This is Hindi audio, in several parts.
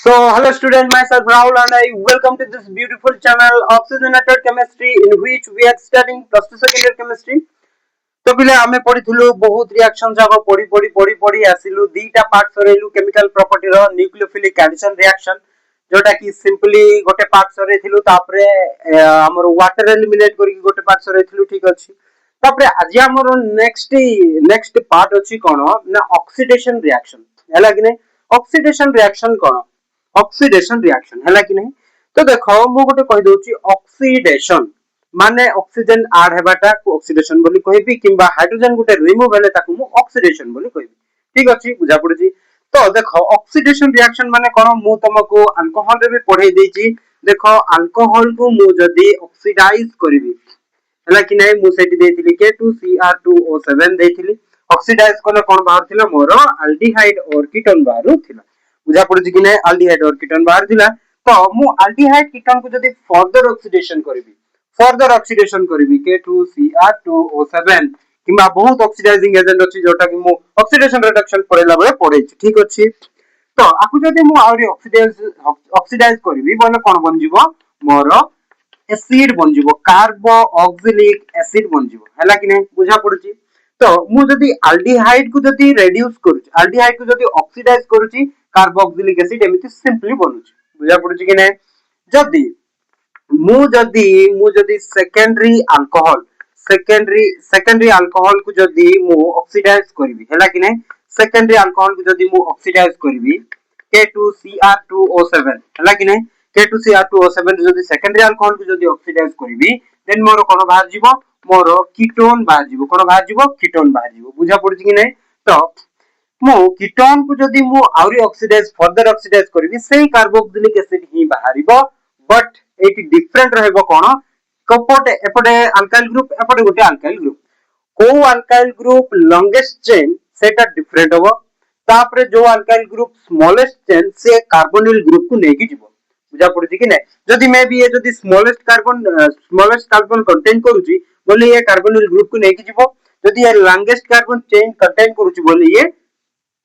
So, hello students, myself Rahul and I welcome to this beautiful channel Oxygenated Chemistry in which we are studying plus 2 second year chemistry. तो पिले आमे पढिथिलु बहुत रिएक्शन जाको पढि आसिलु दीटा पार्ट सरेलु केमिकल प्रॉपर्टी रो न्यूक्लियोफिलिक एडिशन रिएक्शन जोटा कि सिंपली गोटे पार्ट सरेथिलु तापरे हमर वाटर एलिमिनेट करी गोटे पार्ट सरेथिलु ठीक अछि तापरे आज हमर नेक्स्ट पार्ट अछि कोन ना ऑक्सीडेशन रिएक्शन हैला कि नै ऑक्सीडेशन रिएक्शन कोन ऑक्सीडेशन रिएक्शन हैला कि नहीं तो देखो मु गोटे कहि दोची ऑक्सीडेशन माने ऑक्सीजन ऐड हेबाटा को ऑक्सीडेशन बोली कहबी किबा हाइड्रोजन गोटे रिमूव हेले ताकू मु ऑक्सीडेशन बोली कहबी ठीक अछि बुझा पड़ुची तो देखो ऑक्सीडेशन रिएक्शन माने कोन मु तुमको अल्कोहल रे भी पढ़ाई देची देखो अल्कोहल को मु जदी ऑक्सीडाइज करबी हैला कि नहीं मु सेठी देथिली K2Cr2O7 देथिली ऑक्सीडाइज कोन कोन बाहर थिला मोर एल्डिहाइड और कीटोन बाहर थिला बुझा पड़ुची कि नहीं एल्डिहाइड और कीटोन बाहर थिला तो मु एल्डिहाइड कीटोन को जदी फर्दर ऑक्सीडेशन करबी K2Cr2O7 किबा बहुत ऑक्सीडाइजिंग एजेंट अछि जोटा कि मु ऑक्सीडेशन रिडक्शन पढेला बेले पढै छी ठीक अछि तो आकु जदी मु आउरी ऑक्सीडाइज करबी बोले कोन बन जिवो मोर एसिड बन जिवो कार्बो ऑक्सिलिक एसिड बन जिवो हैला कि नहीं बुझा पड़ुची तो मु जदी एल्डिहाइड को जदी रिड्यूस करूची एल्डिहाइड को जदी ऑक्सीडाइज करूची कार्बोक्सिलिक एसिड एमिति सिंपली बनुची बुझा पड़ुची कि नहीं जदी मु जदी सेकेंडरी अल्कोहल को जदी मु ऑक्सीडाइज करबी हैला कि नहीं सेकेंडरी अल्कोहल को जदी मु ऑक्सीडाइज करबी K2Cr2O7 हैला कि नहीं K2Cr2O7 जदी सेकेंडरी अल्कोहल को जदी ऑक्सीडाइज करबी देन मोर कोन बाहर जिवो मोर कीटोन बाहर जिवो कोन बाहर जिवो कीटोन बाहर जिवो बुझा पड़ुची कि नहीं तो मु कीटोन को जदी मु आउरी ऑक्सीडाइज फर्दर ऑक्सीडाइज करबी सेही कार्बोक्सिलिक एसिड ही बाहरिबो बट एटी डिफरेंट रहबो कोन कपटे एपटे अल्काइल ग्रुप एपटे गोटे अल्काइल ग्रुप को अल्काइल ग्रुप लॉन्गेस्ट चेन सेटा डिफरेंट होबो तापरे जो अल्काइल ग्रुप स्मॉलेस्ट चेन से कार्बोनिल ग्रुप को नेकी जिवो बुझा पड़ुची कि नै जदी मे भी ये जदी स्मॉलेस्ट कार्बन कंटेन करूची बोले ये कार्बोनिल ग्रुप को नेकी जिवो जदी ये लॉन्गेस्ट कार्बन चेन कंटेन करूची बोले ये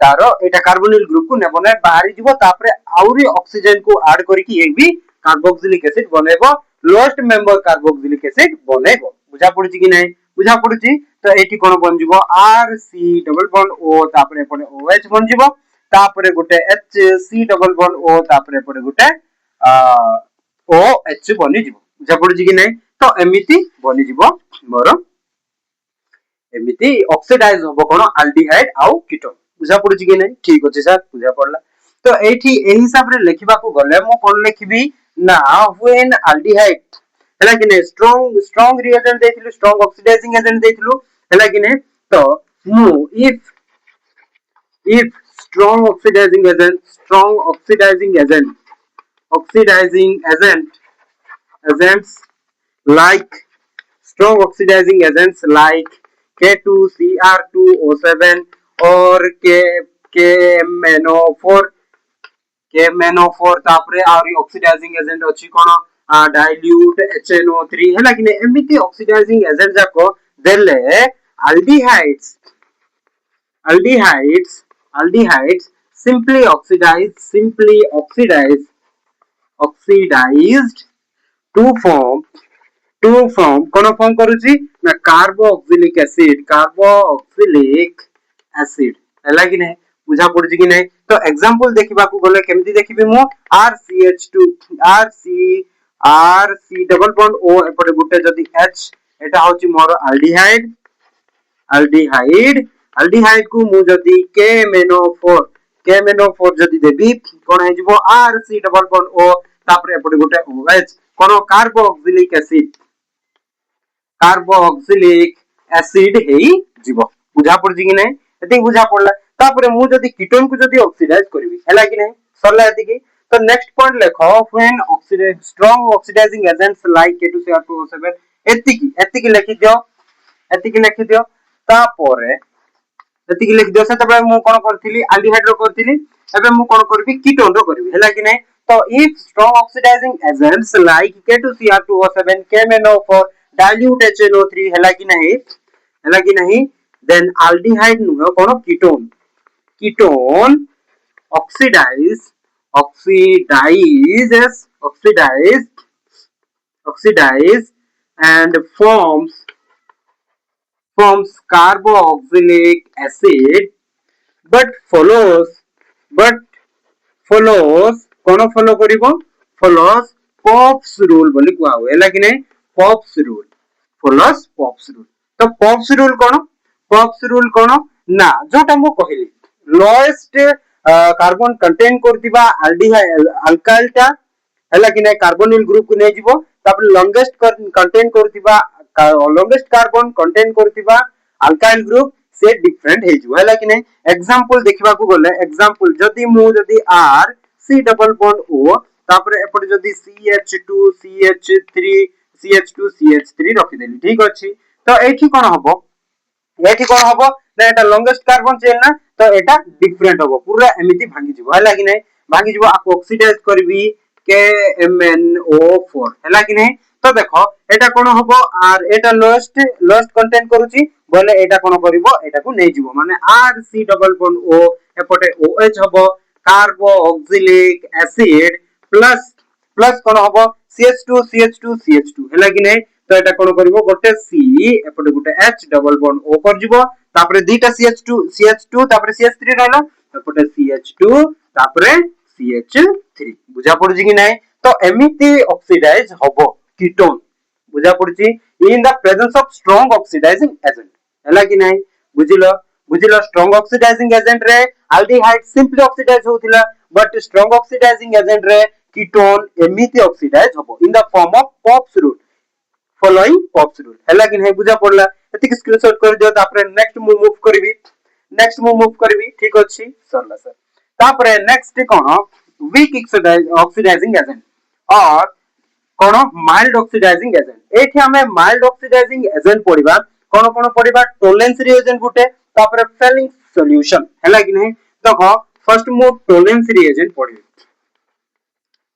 तारो एटा कार्बोनिल ग्रुप को नेबो नै बाहरी जिवो तापरे आउरी ऑक्सीजन को ऐड करिकि ये भी कार्बोक्सिलिक एसिड बनेबो लोएस्ट मेंबर कार्बोक्सिलिक एसिड बनेबो बुझा पड़ुची कि नै बुझा पड़ुची तो एटी कोन बन जिवो RC डबल बॉन्ड O तापरे पडे OH बन जिवो तापरे गुटे HC डबल बॉन्ड O तापरे पडे गुटे OH बनि जिवो बुझा पड़ुची कि नै तो एमिति बनि जिवो मोर एमिति ऑक्सीडाइज होबो कोन एल्डिहाइड आउ कीटोन बुझा पड़ुची कि नै ठीक अछि सर बुझा पड़ला तो एठी एही हिसाब रे लिखिबा को गले मो कोन लिखिबी ना व्हेन एल्डिहाइड हैला कि नै स्ट्रांग रिएजेंट देथिलु स्ट्रांग ऑक्सीडाइजिंग एजेंट देथिलु हैला कि नै तो मु if strong oxidizing agents like K2Cr2O7 or KMnO4 तापरे आउरी ऑक्सीडाइजिंग एजेंट अछि कोन डाइल्यूट HNO3 हैला कि नै एमिति ऑक्सीडाइजिंग एजेंट जाको देले aldehydes simply oxidized to form cone form करूची ना कार्बोक्सिलिक एसिड हैला कि नै बुझा पड़ुची कि नै तो एग्जांपल देखिबा को गले केमति देखिबी मु RC डबल बॉन्ड O एपटे गुटे जदी H एटा होची मोर एल्डिहाइड को मु जदी KMnO4 जदी देबी कोन हे जिवो RC डबल बॉन्ड O तापरे एपटे गुटे OH कोन कार्बोक्सिलिक एसिड हेई जिवो बुझा पड़जी कि नै एति बुझा पड़ला तापरे मु जदी कीटोन को जदी ऑक्सीडाइज करबी हैला कि नै सरला एति की तो नेक्स्ट पॉइंट लेखो when strong oxidizing agents like K2Cr2O7 एति की लिखि दियो तापरे एति की लिखि दियो से तबे मु कोन करथिली एल्डिहाइड रो करथिली एबे मु कोन करबी कीटोन रो करबी हैला कि नै तो if strong oxidizing agents like K2Cr2O7 KMnO4 dilute HNO3 हैला कि नहीं then aldehyde नुह कोन ketone oxidize oxidize and forms carboxylic acid but but follows কোন ফলো করিব follows Pope's rule বলি কুয়া हुए ହେଲା कि नहीं Pope's rule follows Pope's rule तो Pope's rule कोन Pope's rule कोन ना जोटा मु कहिली lowest कार्बन कंटेन करतिबा अल्काइल टा ହେଲା कि नहीं कार्बोनिल ग्रुप को नै जिवो तापर लॉन्गेस्ट कंटेन करतिबा लॉन्गेस्ट कार्बन कंटेन करतिबा अल्काइल ग्रुप से डिफरेंट हे जिवो होला कि नहीं एग्जांपल देखिबा को गले एग्जांपल जदी R C double bond O तापर एपटे जदी CH2 CH3 CH2 CH3 रखि देली ठीक अछि तो एठी कोन हबो एठी कोन हबो ना एटा लॉन्गेस्ट कार्बन चेन ना तो एटा डिफरेंट हबो पूरा एमिति भांगी जिवो होला कि नहीं भांगी जिवो आ ऑक्सीडाइज करबी KMnO4 ହେଲା कि नहीं तो देखो एटा कोन हबो आर एटा लोएस्ट कंटेन करूची बोले एटा कोन करिवो एटा को नै जिवो माने RC double bond O एपटे OH हबो कार्बोक्सिलिक एसिड प्लस कोन हबो CH2 ହେଲା कि नहीं तो एटा कोन करिवो गोटे C एपटे गोटे H डबल बॉन्ड O कर जिवो तापरे दीटा CH2 तापरे CH3 रहला एपटे CH2 तापरे CH3 बुझा पड़ुची कि नहीं तो एमिति ऑक्सीडाइज हबो कीटोन बुझा पड़ुची in the presence of strong oxidizing agent हैला कि नहीं बुझिलो स्ट्रांग ऑक्सीडाइजिंग एजेंट रे एल्डिहाइड सिंपली ऑक्सीडाइज होतिला बट स्ट्रांग ऑक्सीडाइजिंग एजेंट रे कीटोन एमिति ऑक्सीडाइज हबो in the form of pops rule following pops rule हैला कि नहीं बुझा पड़ला एतिक स्क्रीनशॉट कर दियो तापरे नेक्स्ट मूव करबी ठीक अछि सरला सर तापरे नेक्स्ट कोन वीक ऑक्सीडाइजिंग एजेंट और कोन माइल्ड ऑक्सीडाइजिंग एजेंट एठी हमें माइल्ड ऑक्सीडाइजिंग एजेंट पढिबा कोन पढिबा टोलेंस रिएजेंट गुटे तापरे फेलिंग सॉल्यूशन हैला कि नहीं देखो फर्स्ट मु टोलेंस रिएजेंट पढिबी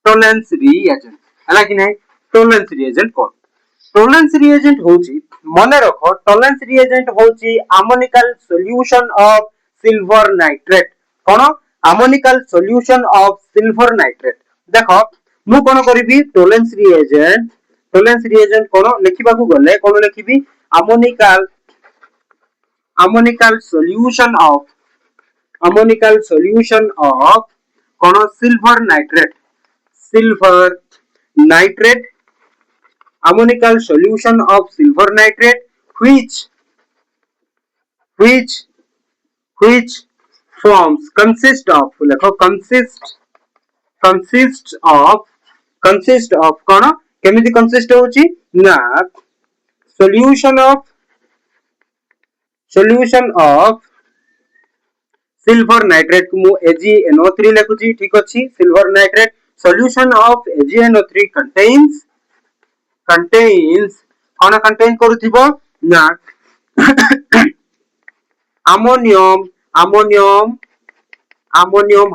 टोलेंस रिएजेंट हैला कि नहीं टोलेंस रिएजेंट कोन टोलेंस रिएजेंट होची मने रखो टोलेंस रिएजेंट होची ammoniacal solution of silver nitrate cone ammoniacal solution of silver nitrate देखो मु कोन करिबी टोलेंस रिएजेंट कोन लिखिबा को गले कोन लिखिबी अमोनिकल सॉल्यूशन ऑफ कोन silver nitrate ammonical solution of silver nitrate which forms consist of कोन केमिति consist होची ना solution of silver nitrate को मु AgNO3 लिखुची ठीक अछि silver nitrate solution of AgNO3 contains कोन कंटेन करूथिबो ना अमोनियम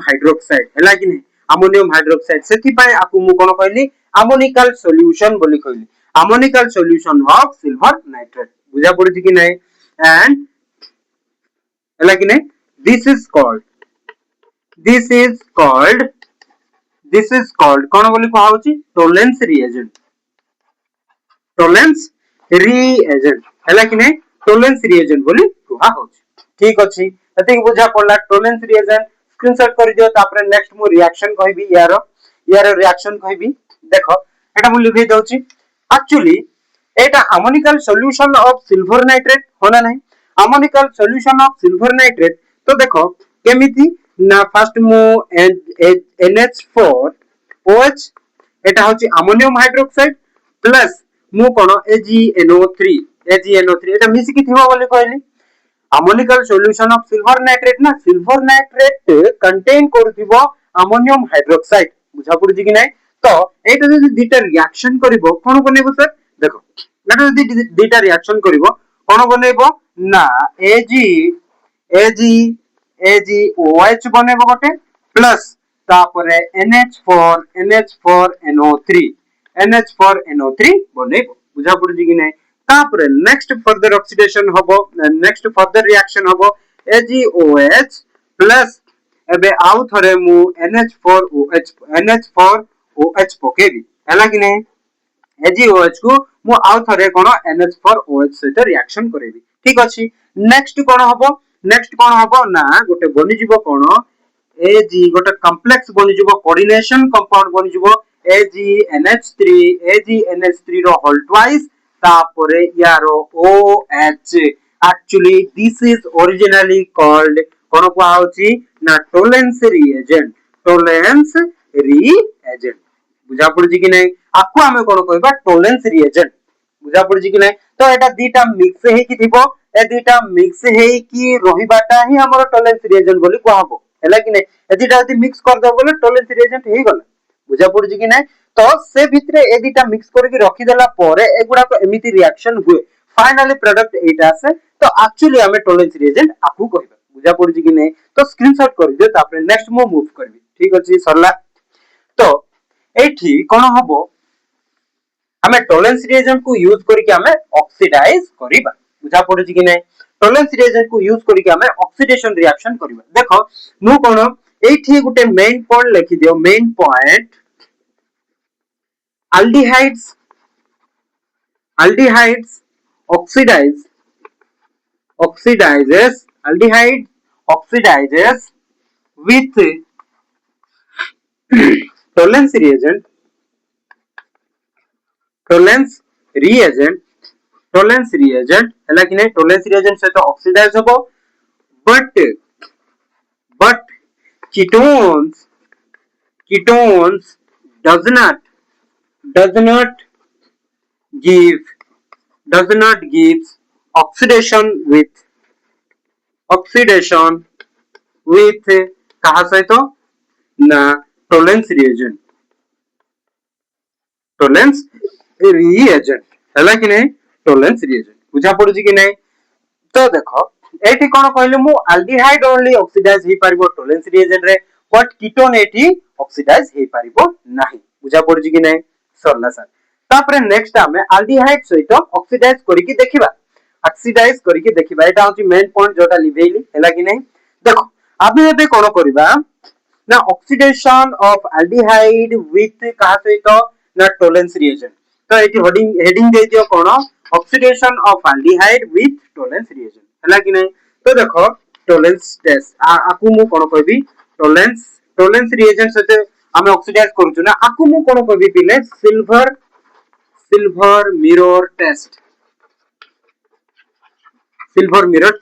हाइड्रोक्साइड हैला कि नहीं अमोनियम हाइड्रोक्साइड सेति पय आपु मु कोन कहली अमोनिकल सॉल्यूशन बोली कहली ammoniacal solution of silver nitrate बुझा पड़ुची कि नहीं एंड हैला कि नहीं दिस इज कॉल्ड कोन बोली कहउची टोलेंस रिएजेंट हैला कि नहीं टोलेंस रिएजेंट बोली कुहा होची ठीक अछि एतिक बुझा पड़ला टोलेंस रिएजेंट स्क्रीनशॉट कर दियो तापर नेक्स्ट मु रिएक्शन कहबी यार रिएक्शन कहबी देखो एटा मु लिखि दउची actually Etah ammoniacal solution of silver nitrate होना नहीं ammoniacal solution of silver nitrate तो देखो केमिति ना फर्स्ट मु NH4 OH एटा होची अमोनियम हाइड्रोक्साइड प्लस मु कोन AgNO3 एटा मिसी कि थिबो बोली कहली ammoniacal solution of silver nitrate ना सिल्वर नाइट्रेट कंटेन करथिबो अमोनियम हाइड्रोक्साइड बुझा पड़ुची कि नहीं तो एटा जदी दीटा रिएक्शन करिवो कोन बनेबो सर देखो एटा जदी दीटा रिएक्शन करिवो कोन बनेबो ना AgOH बनेबो गोटे प्लस तापरे NH4NO3 बनेबो बुझा पड़ुची कि नहीं तापरे नेक्स्ट फर्दर ऑक्सीडेशन हबो नेक्स्ट फर्दर रिएक्शन हबो AgOH प्लस एबे आउ थरे मु NH4OH पकेबी हैला कि नहीं AgOH को मु आउ थरे कोन NH4OH सहित रिएक्शन करेबी ठीक अछि नेक्स्ट कोन हबो ना गोटे बनि जीवो कोन Ag गोटे कॉम्प्लेक्स बनि जीवो कोऑर्डिनेशन कंपाउंड बनि जीवो AgNH3 रो होल ट्वाइस तापरे यारो OH actually this is originally called कोन को आउची ना टोलेंस रिएजेंट बुझा पड़जी कि नहीं आपको हमें कोन कहबा टोलेंस रिएजेंट बुझा पड़जी कि नहीं तो एटा दीटा मिक्स हे कि थिबो ए दीटा मिक्स हे कि रहिबाटा ही हमर टोलेंस रिएजेंट बोली कहबो हैला कि नहीं ए दीटा यदि मिक्स कर दो बोले टोलेंस रिएजेंट हे गला बुझा पड़जी कि नहीं तो से भितरे ए दीटा मिक्स करके रखि देला परे एगुडा को एमिति रिएक्शन हुए फाइनली प्रोडक्ट एटा से तो एक्चुअली हमें टोलेंस रिएजेंट आपको कहबा बुझा पड़जी कि नहीं तो स्क्रीनशॉट कर दियो तापर नेक्स्ट मो मूव करबी ठीक अछि सरला तो एठी कोन हबो हमें टोलेंस रिएजेंट को यूज करके हमें ऑक्सीडाइज करिबा बुझा पड़छि कि नहीं टोलेंस रिएजेंट को यूज करके हमें ऑक्सीडेशन रिएक्शन करिबा देखो मु कोन एठी गुटे मेन पॉइंट लिखि दियो main point aldehydes aldehyde oxidizes with Tollens reagent हैला कि नहीं टोलेंस reagent से तो ऑक्सीडाइज होबो but ketones does not give oxidation with कहा सहित ना टोलेंस reagent हैला कि नहीं टोलेंस reagent बुझा पड़ुछि कि नहीं तो देखो एठी कोन कहले मु एल्डिहाइड ओनली ऑक्सीडाइज हे पारिबो टोलेंस रिएजेंट रे बट कीटोन एठी ऑक्सीडाइज हे पारिबो नाही बुझा पड़ुछि कि नहीं सरला सर तापरे नेक्स्ट हमें एल्डिहाइड सहित ऑक्सीडाइज करिकि देखिबा एटा होची मेन पॉइंट जोटा लिभेली हैला कि नहीं देखो आबे एबे कोन करिबा ना ऑक्सीडेशन ऑफ एल्डिहाइड विथ कहा सहित ना टोलेंस रिएजेंट तो एठी हेडिंग दे दियो कोन oxidation of aldehyde with Tollens reagent हैला कि नहीं तो देखो टोलेंस टेस्ट आकु मु कोन कहबी टोलेंस रिएजेंट सते हमें ऑक्सीडाइज करूछु ना आकु मु कोन कहबी पिले सिल्वर मिरर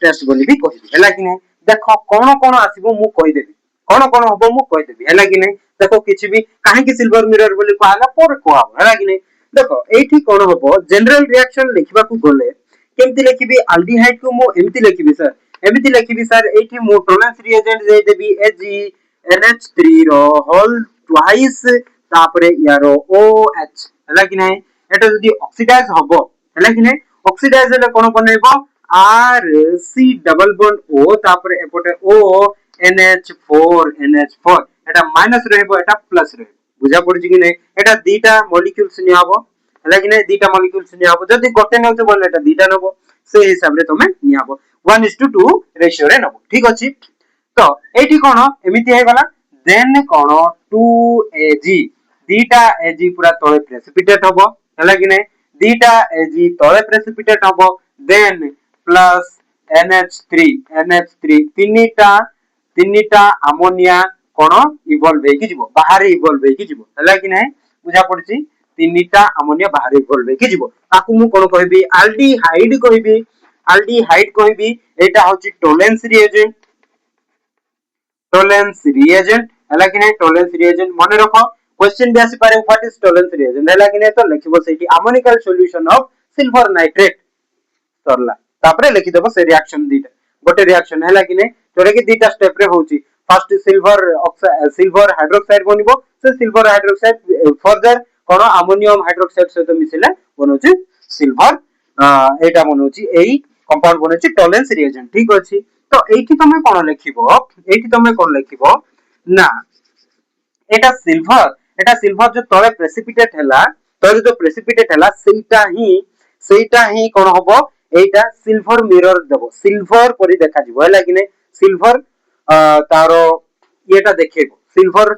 टेस्ट बोली भी कहबी हैला कि नहीं देखो कोन आसीबो मु कहि देबी कोन हबो मु कहि देबी हैला कि नहीं देखो किछि भी काहे कि सिल्वर मिरर बोली कहला पर कहबो हैला कि नहीं देखो एठी कोन हबो जनरल रिएक्शन लिखबा को गले केमति लिखिबी एल्डिहाइड को मु एमति लिखिबी सर एठी मु टोलेंस रिएजेंट दे देबी AgNH3 रो होल ट्वाइस तापरे यारो OH हैला कि नहीं एटा जदी ऑक्सीडाइज हबो हैला कि नहीं ऑक्सीडाइज ले कोन बनेबो RC डबल बॉन्ड O तापरे एपोटे O NH4 एटा माइनस रहबो एटा प्लस रहबो बुझा पड़छि कि नहीं एटा दीटा मॉलिक्यूल्स नियाबो हैला कि नहीं दीटा मॉलिक्यूल्स नियाबो जदी गोटे नउते बोले एटा दीटा नबो से हिसाब रे तमे नियाबो 1:2 रेशियो रे नबो ठीक अछि तो एठी कोन एमिति हे गला देन कोन 2Ag दीटा Ag पूरा तळे प्रेसिपिटेट हबो हैला कि नहीं दीटा Ag तळे प्रेसिपिटेट हबो देन प्लस NH3 तीनिटा अमोनिया कोन इवॉल्व हे कि जिवो बाहर इवॉल्व हे कि जिवो हैला कि नहीं बुझा पड़छि तीनिटा अमोनिया बाहर इवॉल्व हे कि जिवो ताकू मु कोन कहबी एल्डिहाइड कहबी एटा होछि टोलेंस रिएजेंट हैला कि नहीं टोलेंस रिएजेंट मने रखो क्वेश्चन भी आसी पारे व्हाट इज टोलेंस रिएजेंट हैला कि नहीं तो लिखिबो सेठी ammoniacal solution of silver nitrate सरला तापरे लिखि देबो से रिएक्शन दीटा गोटे रिएक्शन हैला कि नहीं जोरे कि दीटा स्टेप रे होउची फर्स्ट सिल्वर हाइड्रोक्साइड बनिबो से सिल्वर हाइड्रोक्साइड फर्दर कोन अमोनियम हाइड्रोक्साइड से तो मिसिले बनोची सिल्वर एटा बनोची एई कंपाउंड बनोची टोलेंस रिएजेंट ठीक अछि तो एठी तमे कोन लिखिबो ना एटा सिल्वर जो तळे प्रेसिपिटेट हैला सेटा ही कोन हबो एटा सिल्वर मिरर देबो सिल्वर परि देखा जिवो हैला कि नै सिल्वर तारो येटा देखेबो सिल्वर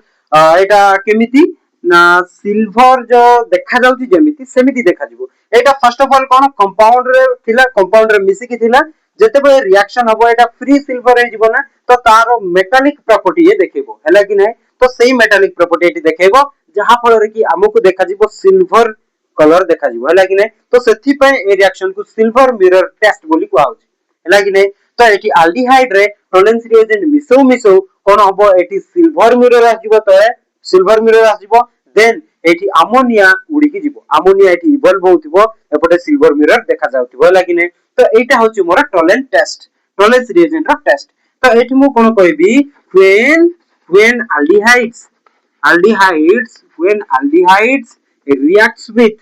एटा केमिति ना सिल्वर जो देखा जाउची जेमिति सेमिति देखा जिवो एटा first of all cone compound रे थिला कंपाउंड रे मिसी कि थिला जते बे रिएक्शन हबो एटा फ्री सिल्वर रे जिवो ना तो तारो मेटालिक प्रॉपर्टी ये देखेबो हैला कि नै तो सेही मेटालिक प्रॉपर्टी एटी देखेबो जहा फल रे कि हमकु देखा जिवो सिल्वर कलर देखा जिवो हैला कि नै तो सेथि पे ए रिएक्शन को सिल्वर मिरर टेस्ट बोली को आउची हैला कि नै तो एटी एल्डिहाइड रे टोलेंस रिएजेंट मिसो मिसो कोन हबो एटी सिल्वर मिरर आजिवो तो सिल्वर मिरर आजिवो देन एटी अमोनिया उडी की जिवो अमोनिया एटी इवॉल्व होतिबो एपटे सिल्वर मिरर देखा जाउतिबो हैला कि नै तो एटा होची मोर टोलेंस टेस्ट टोलेंस रिएजेंट रो टेस्ट तो एटी मु कोन कहबी when aldehydes reacts with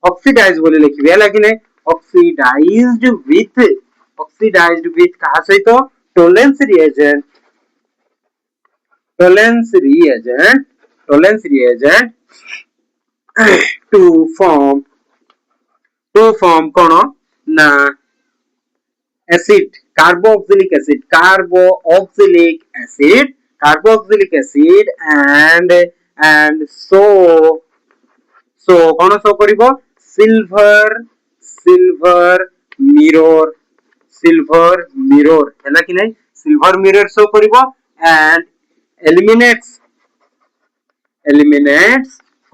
oxidize बोले लिखबी हैला कि नै oxidized with कहा सहित टोलेंस reagent to form कोन ना acid carboxylic acid and so cone so करिवो silver mirror हैला कि नै silver mirror शो करिवो and eliminates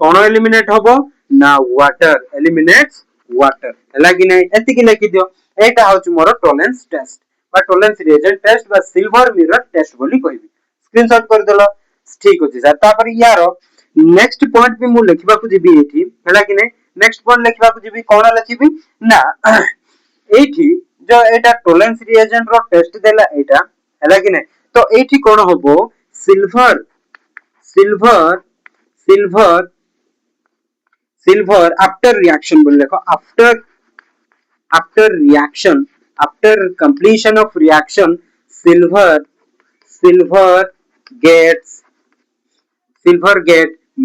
कोन eliminate हबो ना water eliminates water हैला कि नै एति कि लिखि दियो एटा होची मोर टोलेंस टेस्ट बा टोलेंस रिएजेंट टेस्ट बा सिल्वर मिरर टेस्ट बोली कहबी स्क्रीनशॉट कर देलो ठीक होची सर तापर यार नेक्स्ट पॉइंट भी मु लिखबा को जिबी एठी हैला कि नै नेक्स्ट पॉइंट लिखबा को जिबी कोन लिखिबी ना एठी जो एटा टोलेंस रिएजेंट रो टेस्ट देला एटा हैला कि नै तो एठी कोन होबो सिल्वर आफ्टर रिएक्शन बोल देखो after completion of reaction silver gets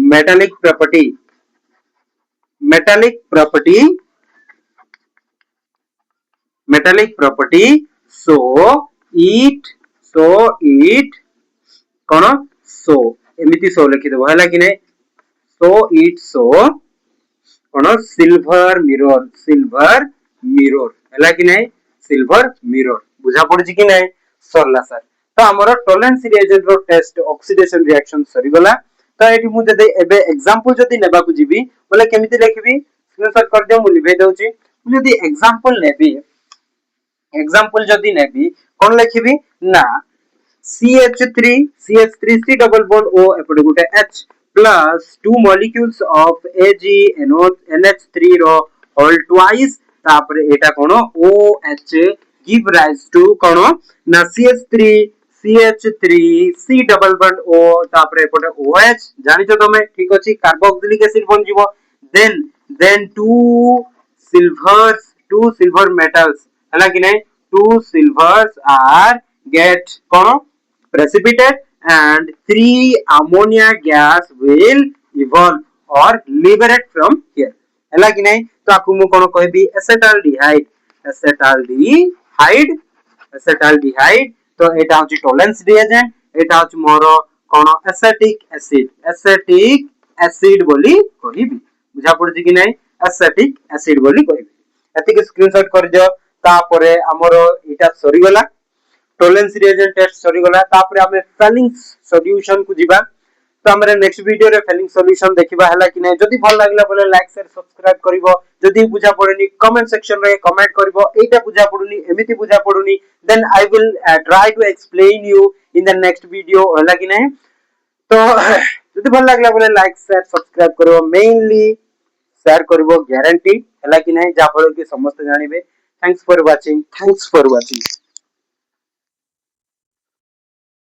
metallic property so it cone so एमिति so लिखि देबो हैला कि नै so कोन सिल्वर मिरर हैला कि नै सिल्वर मिरर बुझा पड़छि कि नै सरला सर तो हमर टोलेंस रिएजेंट रो टेस्ट ऑक्सीडेशन रिएक्शन सरी गला तो एठी मु जदे एबे एग्जांपल जदी नेबा को जिबी बोले केमिति लिखबी स्क्रीनशॉट कर दियो मु लिखै दउछि मु जदी एग्जांपल जदी नेबी कोन लिखबी ना CH3 double bond O एपटे Gute H plus 2 molecules of AgNH3 row whole twice तापर एटा कोन OH give rise to कोन ना CH3 C double bond O तापर एपटे OH जानि छ तमे ठीक अछि कार्बोक्सिलिक एसिड बन जिवो then two silver metals हला कि नै two silvers are get cone precipitate and 3 ammonia gas will evolve or liberate from here हैला कि नै तो आपको मु कोन कहबी acetaldehyde तो एटा होची टोलेंस रिएजेंट एटा होची मोर कोन एसिटिक एसिड बोली कहिबी बुझा पड़छि कि नै एसिटिक एसिड बोली कहिबी एति के स्क्रीनशॉट कर दियो तापरे हमरो इटा सरी गला टोलेंस रिएजेंट टेस्ट सरी गला तापरे हमें फेलिंग्स सॉल्यूशन को जिबा तो हमरे नेक्स्ट वीडियो रे फेलिंग सॉल्यूशन देखिबा हैला कि नै जदी भल लागला बोले लाइक शेयर सब्सक्राइब करिवो जदी बुझा पड़नी कमेंट सेक्शन रे कमेंट करिवो एटा बुझा पड़ुनी एमिति बुझा पड़ुनी then I will try to explain you in the next video हैला कि नै तो जदी भल लागला बोले लाइक शेयर सब्सक्राइब करिवो मेनली शेयर करिवो गारंटी हैला कि नै जा फल कि समस्त जानिबे थैंक्स फॉर वाचिंग